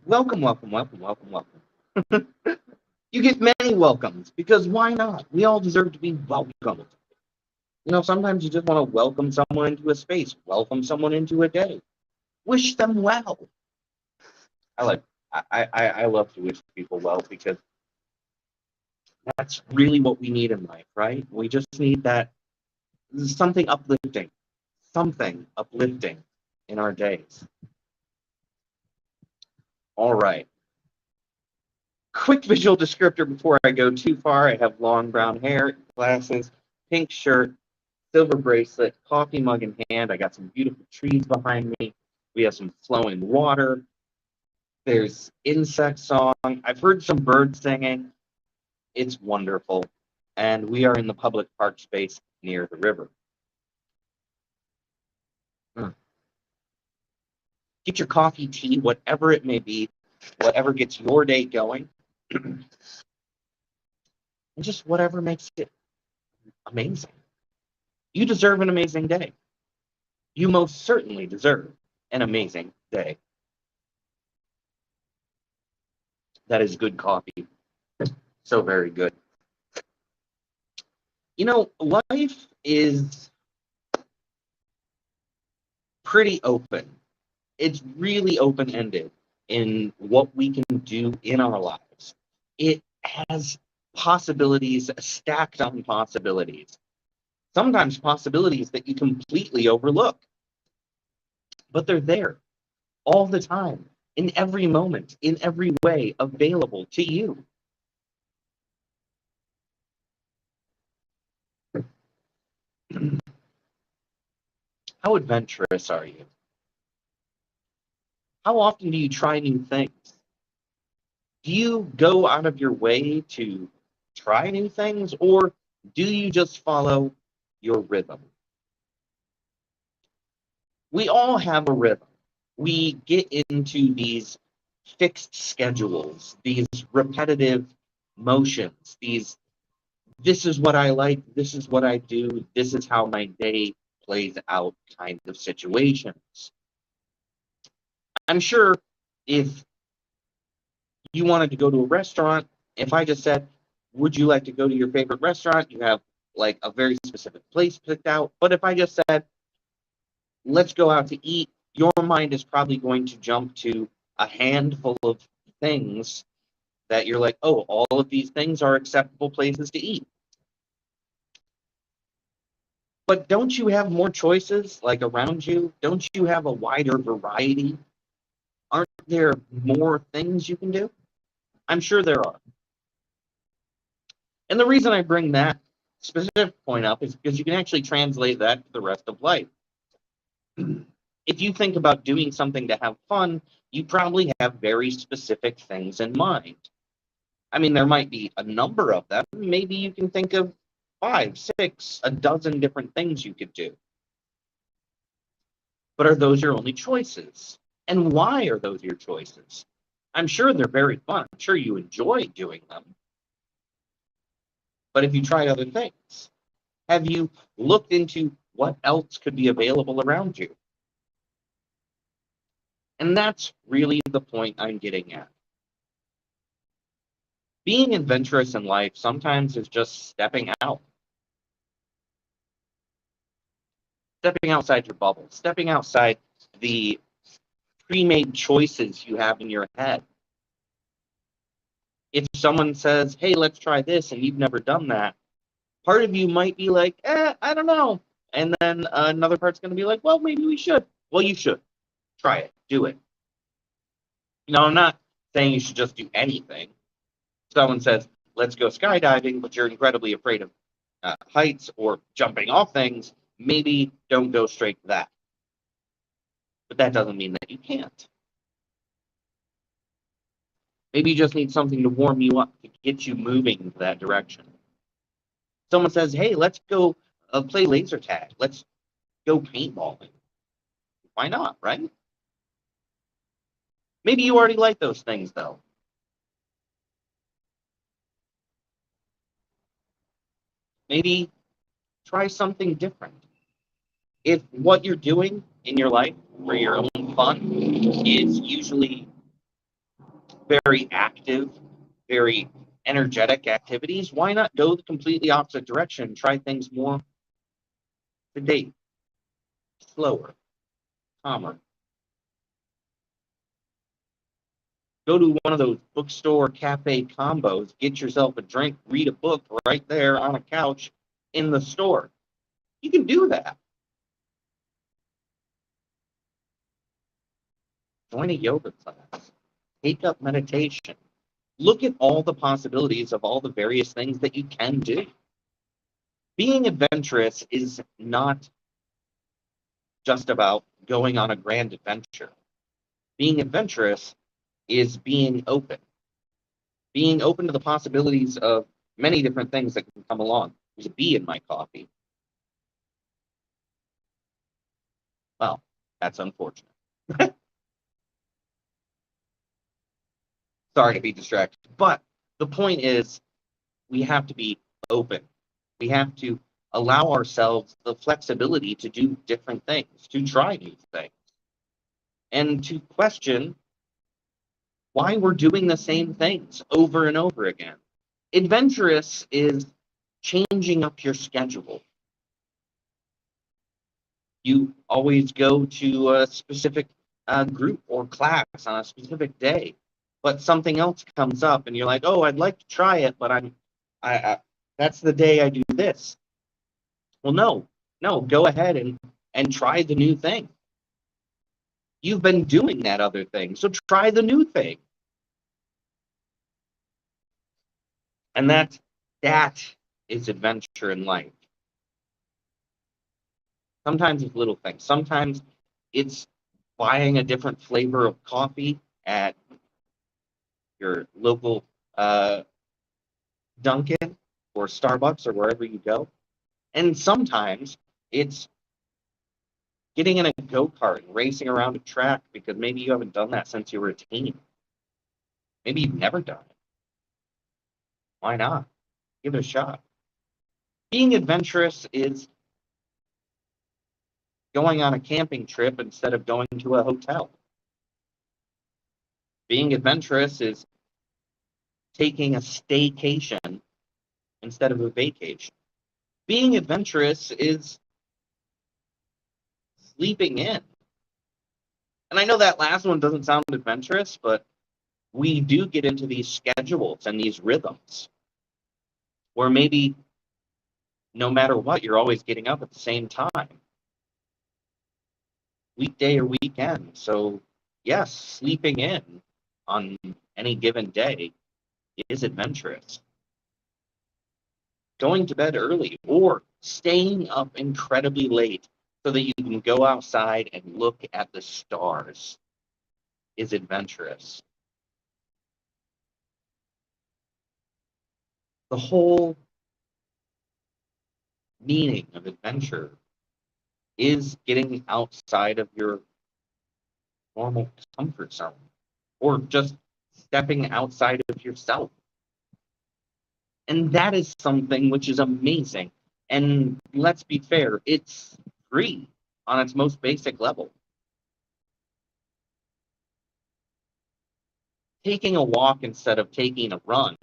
Welcome, welcome, welcome, welcome, welcome. You get many welcomes because why not? We all deserve to be welcomed. Sometimes you just want to welcome someone into a space, welcome someone into a day, wish them well. I like, I love to wish people well because that's really what we need in life, right? We just need that something uplifting in our days. All right. Quick visual descriptor before I go too far. I have long brown hair, glasses, pink shirt, silver bracelet, coffee mug in hand. I got some beautiful trees behind me. We have some flowing water. There's insect song. I've heard some birds singing. It's wonderful. And we are in the public park space near the river. Get your coffee, tea, whatever it may be, whatever gets your day going, and just whatever makes it amazing. You deserve an amazing day. You most certainly deserve an amazing day. That is good coffee. So very good. Life is pretty open. It's really open-ended in what we can do in our lives. It has possibilities stacked on possibilities. Sometimes possibilities that you completely overlook. But they're there all the time, in every moment, in every way available to you. How adventurous are you? How often do you try new things? Do you go out of your way to try new things, or do you just follow your rhythm? We all have a rhythm. We get into these fixed schedules, these repetitive motions, this is what I like, this is what I do, this is how my day plays out kind of situations. I'm sure if you wanted to go to a restaurant, if I just said, would you like to go to your favorite restaurant? You have like a very specific place picked out. But if I just said, let's go out to eat, your mind is probably going to jump to a handful of things that you're like, oh, all of these things are acceptable places to eat. But don't you have more choices like around you? Don't you have a wider variety? Aren't there more things you can do? I'm sure there are. And the reason I bring that specific point up is because you can actually translate that to the rest of life. If you think about doing something to have fun, you probably have very specific things in mind. I mean, there might be a number of them. Maybe you can think of 5, 6, a dozen different things you could do. But are those your only choices? And why are those your choices? I'm sure they're very fun. I'm sure you enjoy doing them. But have you tried other things? Have you looked into what else could be available around you? And that's really the point I'm getting at. Being adventurous in life sometimes is just stepping outside your bubble, stepping outside the pre-made choices you have in your head. If someone says, hey, let's try this, and you've never done that, part of you might be like, I don't know. And then another part's going to be like, well, maybe we should. Well, you should. Try it. Do it. I'm not saying you should just do anything. Someone says, let's go skydiving, but you're incredibly afraid of heights or jumping off things. Maybe don't go straight to that. But that doesn't mean that you can't. Maybe you just need something to warm you up, to get you moving in that direction. Someone says, hey, let's go play laser tag. Let's go paintballing. Why not, right? Maybe you already like those things, though. Maybe try something different. If what you're doing in your life for your own fun is usually very active, very energetic activities, why not go the completely opposite direction? Try things more sedate, slower, calmer. Go to one of those bookstore cafe combos, get yourself a drink, read a book right there on a couch in the store. You can do that. Join a yoga class. Take up meditation. Look at all the possibilities of all the various things that you can do. Being adventurous is not just about going on a grand adventure. Being adventurous is being open to the possibilities of many different things that can come along. There's a bee in my coffee. Well, that's unfortunate. Sorry to be distracted. But the point is, we have to be open. We have to allow ourselves the flexibility to do different things, to try new things, and to question why we're doing the same things over and over again. Adventurous is changing up your schedule. You always go to a specific group or class on a specific day, but something else comes up and you're like, oh, I'd like to try it, but I that's the day I do this. Well, no, go ahead and try the new thing. You've been doing that other thing, so try the new thing. And that is adventure in life. Sometimes it's little things. Sometimes it's buying a different flavor of coffee at your local Dunkin' or Starbucks or wherever you go. And sometimes it's getting in a go-kart and racing around a track because maybe you haven't done that since you were a teen. Maybe you've never done it. Why not? Give it a shot. Being adventurous is going on a camping trip instead of going to a hotel. Being adventurous is taking a staycation instead of a vacation. Being adventurous is sleeping in. And I know that last one doesn't sound adventurous, but we do get into these schedules and these rhythms where maybe no matter what, you're always getting up at the same time, weekday or weekend. So, yes, sleeping in on any given day is adventurous. Going to bed early or staying up incredibly late so that you can go outside and look at the stars is adventurous. The whole meaning of adventure is getting outside of your normal comfort zone or just stepping outside of yourself. And that is something which is amazing. And let's be fair, it's free on its most basic level. Taking a walk instead of taking a run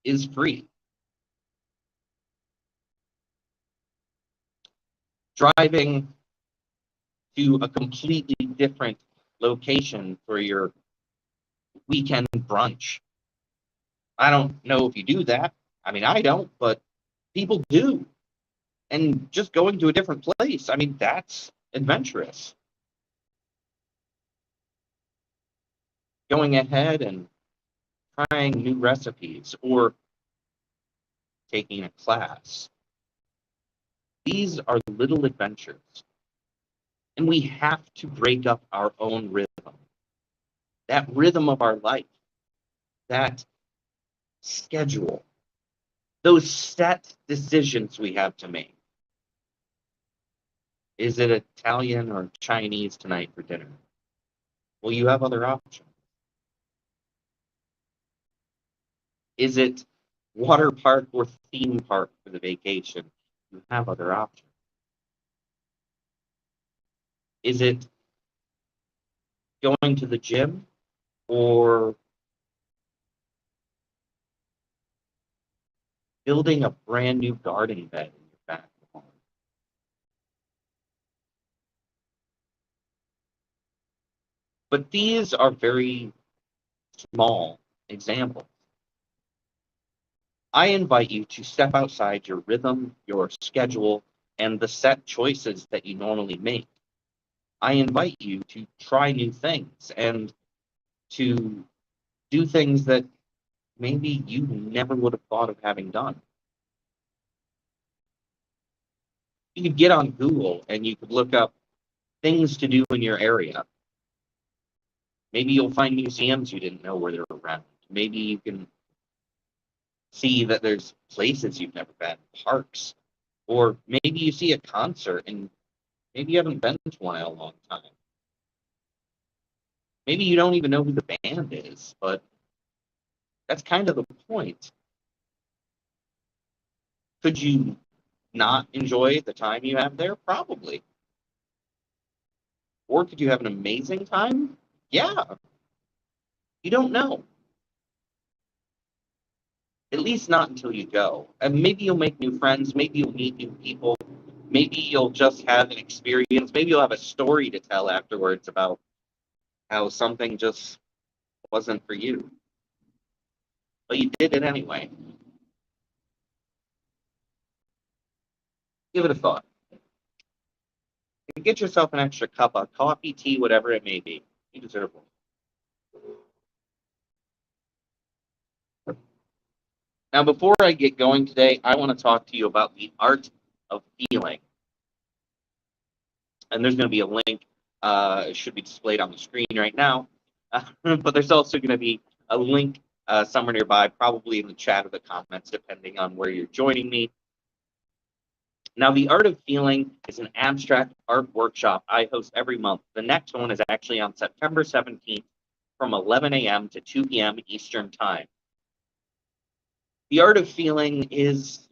is free. Driving to a completely different location for your weekend brunch. I don't know if you do that. I mean, I don't, but people do. And just going to a different place, I mean, that's adventurous. Going ahead and trying new recipes or taking a class. These are little adventures. And we have to break up our own rhythm. That rhythm of our life, that schedule, those set decisions we have to make. Is it Italian or Chinese tonight for dinner? Well, you have other options. Is it water park or theme park for the vacation? You have other options. Is it going to the gym or building a brand new garden bed in your back lawn. But these are very small examples. I invite you to step outside your rhythm, your schedule, and the set choices that you normally make. I invite you to try new things and to do things that maybe you never would have thought of having done. You could get on Google and you could look up things to do in your area. Maybe you'll find museums you didn't know were there around. Maybe you can see that there's places you've never been, parks. Or maybe you see a concert and maybe you haven't been to one in a long time. Maybe you don't even know who the band is, but that's kind of the point. Could you not enjoy the time you have there? Probably. Or could you have an amazing time? Yeah. You don't know. At least not until you go. And maybe you'll make new friends. Maybe you'll meet new people. Maybe you'll just have an experience. Maybe you'll have a story to tell afterwards about how something just wasn't for you. But you did it anyway. Give it a thought. And get yourself an extra cup of coffee, tea, whatever it may be. You deserve one. Now, before I get going today, I want to talk to you about the art of feeling. And there's going to be a link. It should be displayed on the screen right now. But there's also going to be a link somewhere nearby, probably in the chat or the comments, depending on where you're joining me. Now, the Art of Feeling is an abstract art workshop I host every month. The next one is actually on September 17th from 11 a.m. to 2 p.m. Eastern Time. The Art of Feeling is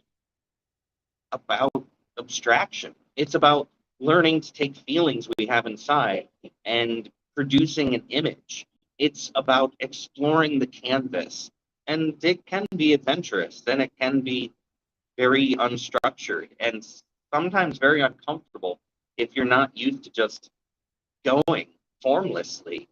about abstraction. It's about learning to take feelings we have inside and producing an image. It's about exploring the canvas. And it can be adventurous, and it can be very unstructured and sometimes very uncomfortable if you're not used to just going formlessly.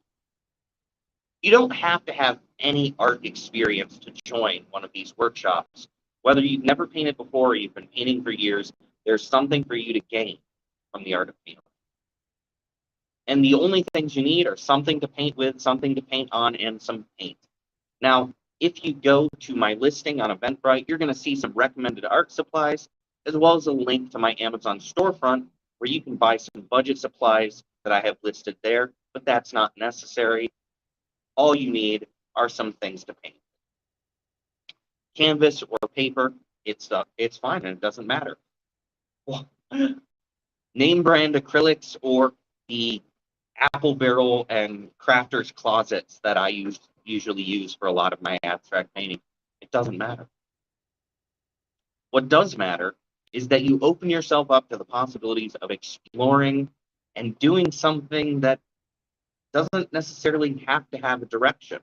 You don't have to have any art experience to join one of these workshops. Whether you've never painted before or you've been painting for years, there's something for you to gain from the art of feeling. And the only things you need are something to paint with, something to paint on, and some paint. Now, if you go to my listing on Eventbrite, you're going to see some recommended art supplies, as well as a link to my Amazon storefront where you can buy some budget supplies that I have listed there, but that's not necessary. All you need are some things to paint. Canvas or paper, it's fine and it doesn't matter. Well, name brand acrylics or the apple barrel and crafter's closets that I usually use for a lot of my abstract painting. It doesn't matter. What does matter is that you open yourself up to the possibilities of exploring and doing something that doesn't necessarily have to have a direction.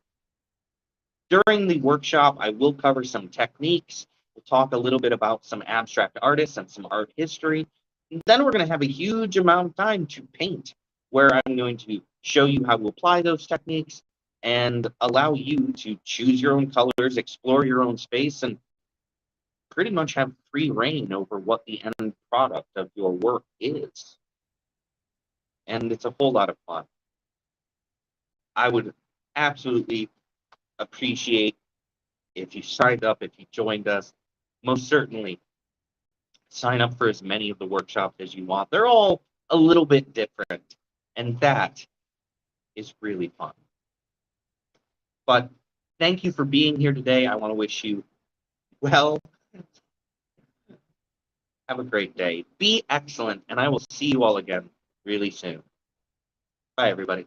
During the workshop, I will cover some techniques. We'll talk a little bit about some abstract artists and some art history. And then we're going to have a huge amount of time to paint, where I'm going to show you how to apply those techniques and allow you to choose your own colors, explore your own space, and pretty much have free reign over what the end product of your work is. And it's a whole lot of fun. I would absolutely appreciate if you signed up, if you joined us. Most certainly sign up for as many of the workshops as you want. They're all a little bit different, and that is really fun. But thank you for being here today. I want to wish you well. Have a great day. Be excellent, and I will see you all again really soon. Bye, everybody.